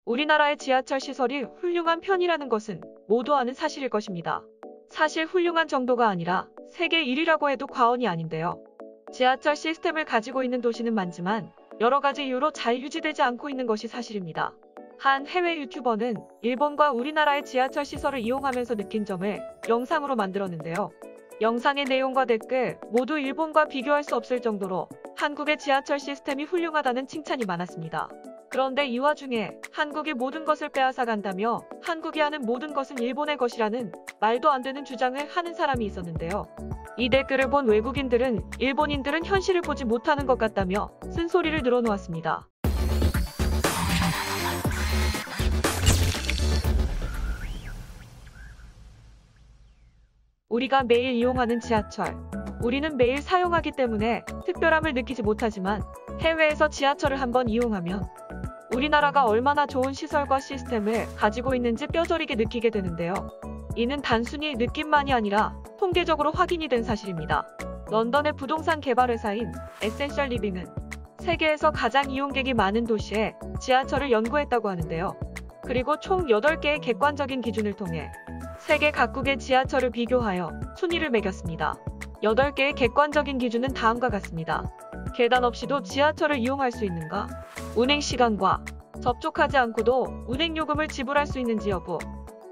우리나라의 지하철 시설이 훌륭한 편이라는 것은 모두 아는 사실일 것입니다. 사실 훌륭한 정도가 아니라 세계 1위라고 해도 과언이 아닌데요. 지하철 시스템을 가지고 있는 도시는 많지만 여러 가지 이유로 잘 유지되지 않고 있는 것이 사실입니다. 한 해외 유튜버는 일본과 우리나라의 지하철 시설을 이용하면서 느낀 점을 영상으로 만들었는데요. 영상의 내용과 댓글 모두 일본과 비교할 수 없을 정도로 한국의 지하철 시스템이 훌륭하다는 칭찬이 많았습니다. 그런데 이 와중에 한국이 모든 것을 빼앗아간다며 한국이 하는 모든 것은 일본의 것이라는 말도 안 되는 주장을 하는 사람이 있었는데요. 이 댓글을 본 외국인들은 일본인들은 현실을 보지 못하는 것 같다며 쓴소리를 늘어놓았습니다. 우리가 매일 이용하는 지하철. 우리는 매일 사용하기 때문에 특별함을 느끼지 못하지만 해외에서 지하철을 한번 이용하면 우리나라가 얼마나 좋은 시설과 시스템을 가지고 있는지 뼈저리게 느끼게 되는데요. 이는 단순히 느낌만이 아니라 통계적으로 확인이 된 사실입니다. 런던의 부동산 개발 회사인 에센셜 리빙은 세계에서 가장 이용객이 많은 도시에 지하철을 연구했다고 하는데요. 그리고 총 8개의 객관적인 기준을 통해 세계 각국의 지하철을 비교하여 순위를 매겼습니다. 8개의 객관적인 기준은 다음과 같습니다. 계단 없이도 지하철을 이용할 수 있는가? 운행 시간과 접촉하지 않고도 운행 요금을 지불할 수 있는지 여부,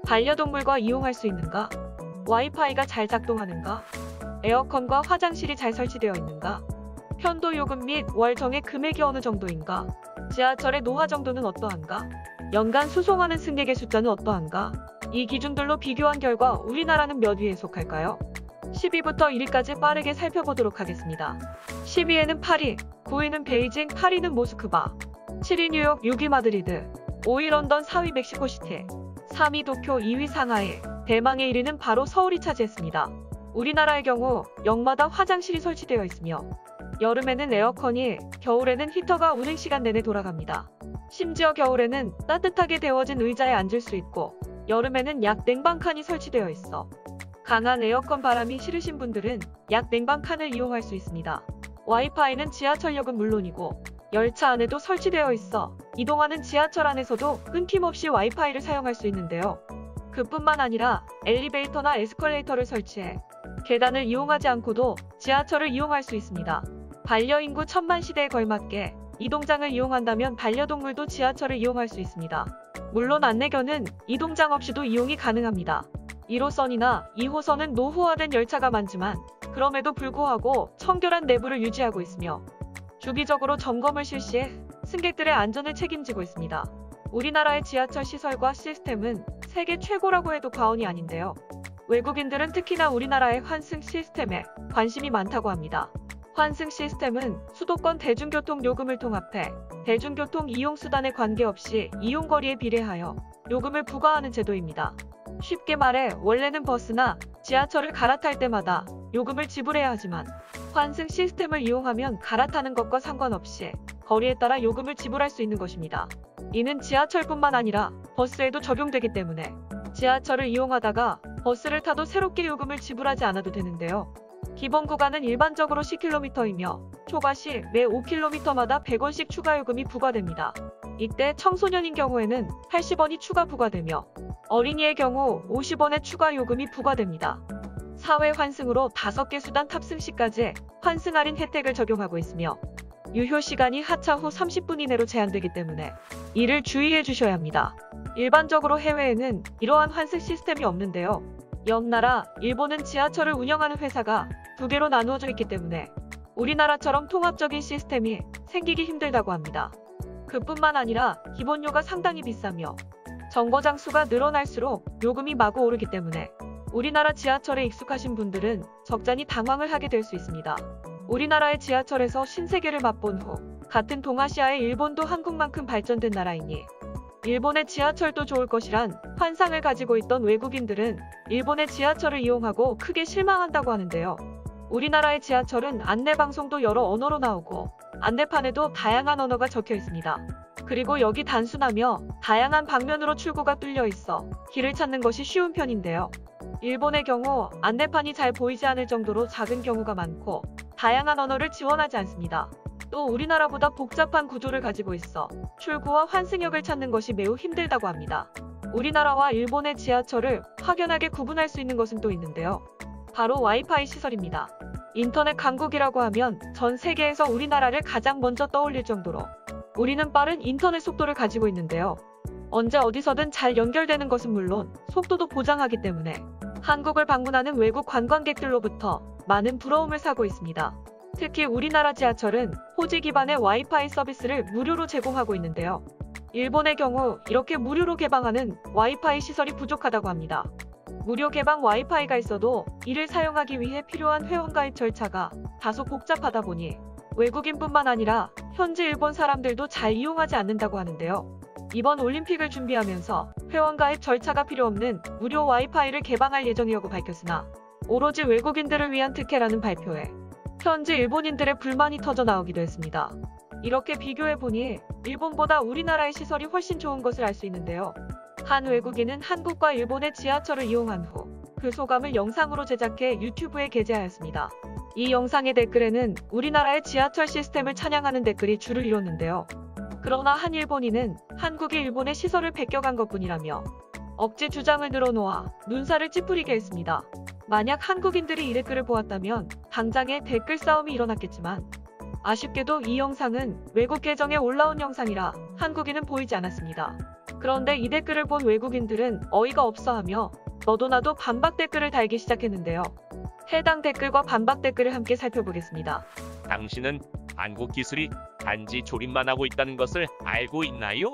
반려동물과 이용할 수 있는가? 와이파이가 잘 작동하는가? 에어컨과 화장실이 잘 설치되어 있는가? 편도 요금 및 월 정액 금액이 어느 정도인가? 지하철의 노화 정도는 어떠한가? 연간 수송하는 승객의 숫자는 어떠한가? 이 기준들로 비교한 결과 우리나라는 몇 위에 속할까요? 10위부터 1위까지 빠르게 살펴보도록 하겠습니다. 10위에는 파리, 9위는 베이징, 8위는 모스크바, 7위 뉴욕, 6위 마드리드, 5위 런던, 4위 멕시코시티, 3위 도쿄, 2위 상하이, 대망의 1위는 바로 서울이 차지했습니다. 우리나라의 경우 역마다 화장실이 설치되어 있으며 여름에는 에어컨이, 겨울에는 히터가 운행 시간 내내 돌아갑니다. 심지어 겨울에는 따뜻하게 데워진 의자에 앉을 수 있고 여름에는 약 냉방칸이 설치되어 있어 강한 에어컨 바람이 싫으신 분들은 약 냉방칸을 이용할 수 있습니다. 와이파이는 지하철역은 물론이고 열차 안에도 설치되어 있어 이동하는 지하철 안에서도 끊김없이 와이파이를 사용할 수 있는데요. 그뿐만 아니라 엘리베이터나 에스컬레이터를 설치해 계단을 이용하지 않고도 지하철을 이용할 수 있습니다. 반려인구 1000만 시대에 걸맞게 이동장을 이용한다면 반려동물도 지하철을 이용할 수 있습니다. 물론 안내견은 이동장 없이도 이용이 가능합니다. 1호선이나 2호선은 노후화된 열차가 많지만 그럼에도 불구하고 청결한 내부를 유지하고 있으며 주기적으로 점검을 실시해 승객들의 안전을 책임지고 있습니다. 우리나라의 지하철 시설과 시스템은 세계 최고라고 해도 과언이 아닌데요. 외국인들은 특히나 우리나라의 환승 시스템에 관심이 많다고 합니다. 환승 시스템은 수도권 대중교통 요금을 통합해 대중교통 이용수단에 관계없이 이용거리에 비례하여 요금을 부과하는 제도입니다. 쉽게 말해 원래는 버스나 지하철을 갈아탈 때마다 요금을 지불해야 하지만 환승 시스템을 이용하면 갈아타는 것과 상관없이 거리에 따라 요금을 지불할 수 있는 것입니다. 이는 지하철뿐만 아니라 버스에도 적용되기 때문에 지하철을 이용하다가 버스를 타도 새롭게 요금을 지불하지 않아도 되는데요. 기본 구간은 일반적으로 10km이며 초과 시 매 5km마다 100원씩 추가 요금이 부과됩니다. 이때 청소년인 경우에는 80원이 추가 부과되며 어린이의 경우 50원의 추가 요금이 부과됩니다. 사회 환승으로 5개 수단 탑승 시까지 환승 할인 혜택을 적용하고 있으며 유효 시간이 하차 후 30분 이내로 제한되기 때문에 이를 주의해 주셔야 합니다. 일반적으로 해외에는 이러한 환승 시스템이 없는데요. 옆 나라 일본은 지하철을 운영하는 회사가 2개로 나누어져 있기 때문에 우리나라처럼 통합적인 시스템이 생기기 힘들다고 합니다. 그뿐만 아니라 기본료가 상당히 비싸며 정거장 수가 늘어날수록 요금이 마구 오르기 때문에 우리나라 지하철에 익숙하신 분들은 적잖이 당황을 하게 될 수 있습니다. 우리나라의 지하철에서 신세계를 맛본 후 같은 동아시아의 일본도 한국만큼 발전된 나라이니 일본의 지하철도 좋을 것이란 환상을 가지고 있던 외국인들은 일본의 지하철을 이용하고 크게 실망한다고 하는데요. 우리나라의 지하철은 안내방송도 여러 언어로 나오고 안내판에도 다양한 언어가 적혀 있습니다. 그리고 여기 단순하며 다양한 방면으로 출구가 뚫려 있어 길을 찾는 것이 쉬운 편인데요. 일본의 경우 안내판이 잘 보이지 않을 정도로 작은 경우가 많고 다양한 언어를 지원하지 않습니다. 또 우리나라보다 복잡한 구조를 가지고 있어 출구와 환승역을 찾는 것이 매우 힘들다고 합니다. 우리나라와 일본의 지하철을 확연하게 구분할 수 있는 것은 또 있는데요. 바로 와이파이 시설입니다. 인터넷 강국이라고 하면 전 세계에서 우리나라를 가장 먼저 떠올릴 정도로 우리는 빠른 인터넷 속도를 가지고 있는데요. 언제 어디서든 잘 연결되는 것은 물론 속도도 보장하기 때문에 한국을 방문하는 외국 관광객들로부터 많은 부러움을 사고 있습니다. 특히 우리나라 지하철은 호지 기반의 와이파이 서비스를 무료로 제공하고 있는데요. 일본의 경우 이렇게 무료로 개방하는 와이파이 시설이 부족하다고 합니다. 무료 개방 와이파이가 있어도 이를 사용하기 위해 필요한 회원가입 절차가 다소 복잡하다 보니 외국인뿐만 아니라 현지 일본 사람들도 잘 이용하지 않는다고 하는데요. 이번 올림픽을 준비하면서 회원가입 절차가 필요 없는 무료 와이파이를 개방할 예정이라고 밝혔으나 오로지 외국인들을 위한 특혜라는 발표에 현지 일본인들의 불만이 터져 나오기도 했습니다. 이렇게 비교해보니 일본보다 우리나라의 시설이 훨씬 좋은 것을 알 수 있는데요. 한 외국인은 한국과 일본의 지하철을 이용한 후 그 소감을 영상으로 제작해 유튜브에 게재하였습니다. 이 영상의 댓글에는 우리나라의 지하철 시스템을 찬양하는 댓글이 줄을 이뤘는데요. 그러나 한 일본인은 한국이 일본의 시설을 베껴간 것뿐이라며 억지 주장을 늘어놓아 눈살을 찌푸리게 했습니다. 만약 한국인들이 이 댓글을 보았다면 당장의 댓글 싸움이 일어났겠지만 아쉽게도 이 영상은 외국 계정에 올라온 영상이라 한국인은 보이지 않았습니다. 그런데 이 댓글을 본 외국인들은 어이가 없어하며 너도 나도 반박 댓글을 달기 시작했는데요. 해당 댓글과 반박 댓글을 함께 살펴보겠습니다. 당신은 한국 기술이 단지 조립만 하고 있다는 것을 알고 있나요?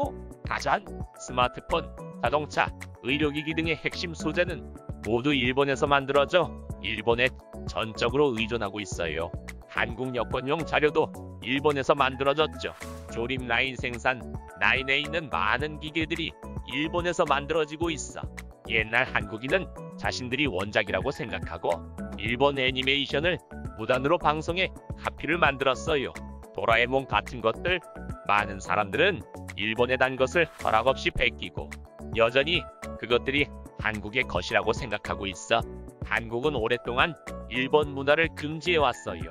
가전, 스마트폰, 자동차, 의료기기 등의 핵심 소재는 모두 일본에서 만들어져 일본에 전적으로 의존하고 있어요. 한국 여권용 자료도 일본에서 만들어졌죠. 조립 라인 생산 라인에 있는 많은 기계들이 일본에서 만들어지고 있어. 옛날 한국인은 자신들이 원작이라고 생각하고 일본 애니메이션을 무단으로 방송해 카피를 만들었어요. 도라에몽 같은 것들, 많은 사람들은 일본에 단 것을 허락 없이 베끼고 여전히 그것들이 한국의 것이라고 생각하고 있어. 한국은 오랫동안 일본 문화를 금지해왔어요.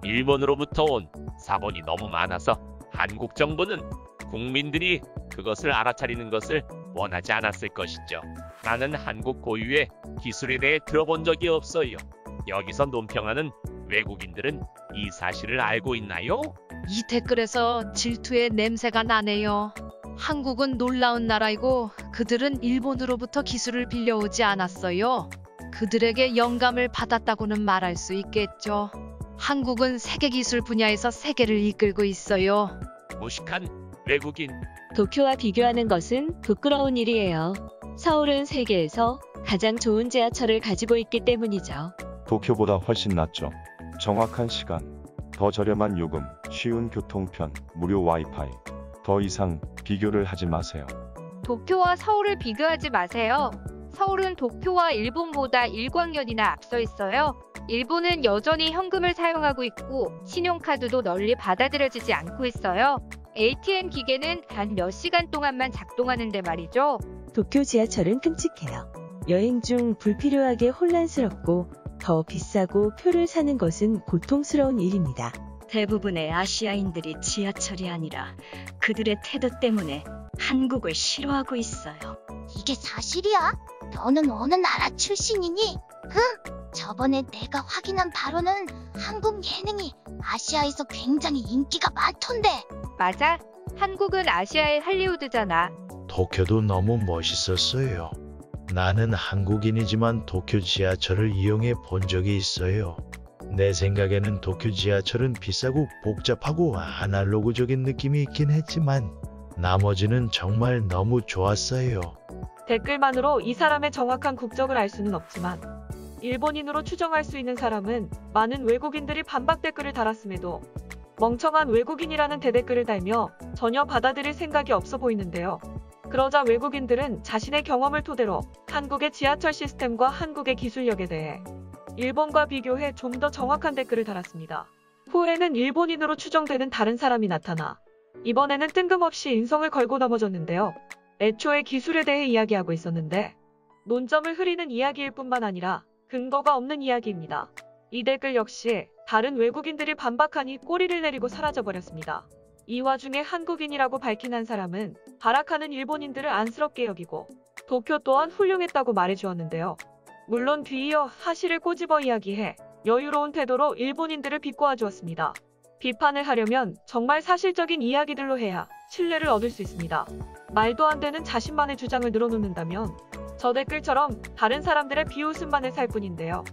일본으로부터 온 사본이 너무 많아서 한국 정부는 국민들이 그것을 알아차리는 것을 원하지 않았을 것이죠. 나는 한국 고유의 기술에 대해 들어본 적이 없어요. 여기서 논평하는 외국인들은 이 사실을 알고 있나요? 이 댓글에서 질투의 냄새가 나네요. 한국은 놀라운 나라이고 그들은 일본으로부터 기술을 빌려오지 않았어요. 그들에게 영감을 받았다고는 말할 수 있겠죠. 한국은 세계 기술 분야에서 세계를 이끌고 있어요. 무식한 외국인. 도쿄와 비교하는 것은 부끄러운 일이에요. 서울은 세계에서 가장 좋은 지하철을 가지고 있기 때문이죠. 도쿄보다 훨씬 낫죠. 정확한 시간, 더 저렴한 요금, 쉬운 교통편, 무료 와이파이. 더 이상 비교를 하지 마세요. 도쿄와 서울을 비교하지 마세요. 서울은 도쿄와 일본보다 일광년이나 앞서 있어요. 일본은 여전히 현금을 사용하고 있고 신용카드도 널리 받아들여지지 않고 있어요. ATM 기계는 단 몇 시간 동안만 작동하는데 말이죠. 도쿄 지하철은 끔찍해요. 여행 중 불필요하게 혼란스럽고 더 비싸고 표를 사는 것은 고통스러운 일입니다. 대부분의 아시아인들이 지하철이 아니라 그들의 태도 때문에 한국을 싫어하고 있어요. 이게 사실이야? 너는 어느 나라 출신이니? 저번에 내가 확인한 바로는 한국 예능이 아시아에서 굉장히 인기가 많던데. 맞아. 한국은 아시아의 할리우드잖아. 도쿄도 너무 멋있었어요. 나는 한국인이지만 도쿄 지하철을 이용해 본 적이 있어요. 내 생각에는 도쿄 지하철은 비싸고 복잡하고 아날로그적인 느낌이 있긴 했지만 나머지는 정말 너무 좋았어요. 댓글만으로 이 사람의 정확한 국적을 알 수는 없지만 일본인으로 추정할 수 있는 사람은 많은 외국인들이 반박 댓글을 달았음에도 멍청한 외국인이라는 대댓글을 달며 전혀 받아들일 생각이 없어 보이는데요. 그러자 외국인들은 자신의 경험을 토대로 한국의 지하철 시스템과 한국의 기술력에 대해 일본과 비교해 좀 더 정확한 댓글을 달았습니다. 후에는 일본인으로 추정되는 다른 사람이 나타나 이번에는 뜬금없이 인성을 걸고 넘어졌는데요. 애초에 기술에 대해 이야기하고 있었는데 논점을 흐리는 이야기일 뿐만 아니라 근거가 없는 이야기입니다. 이 댓글 역시 다른 외국인들이 반박하니 꼬리를 내리고 사라져버렸습니다. 이 와중에 한국인이라고 밝힌 한 사람은 발악하는 일본인들을 안쓰럽게 여기고 도쿄 또한 훌륭했다고 말해주었는데요. 물론 뒤이어 사실을 꼬집어 이야기해 여유로운 태도로 일본인들을 비꼬아 주었습니다. 비판을 하려면 정말 사실적인 이야기들로 해야 신뢰를 얻을 수 있습니다. 말도 안 되는 자신만의 주장을 늘어놓는다면 저 댓글처럼 다른 사람들의 비웃음만을 살 뿐인데요.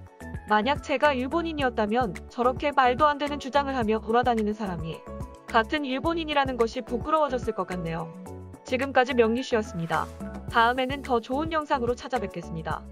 만약 제가 일본인이었다면 저렇게 말도 안 되는 주장을 하며 돌아다니는 사람이 같은 일본인이라는 것이 부끄러워졌을 것 같네요. 지금까지 명리씨였습니다. 다음에는 더 좋은 영상으로 찾아뵙겠습니다.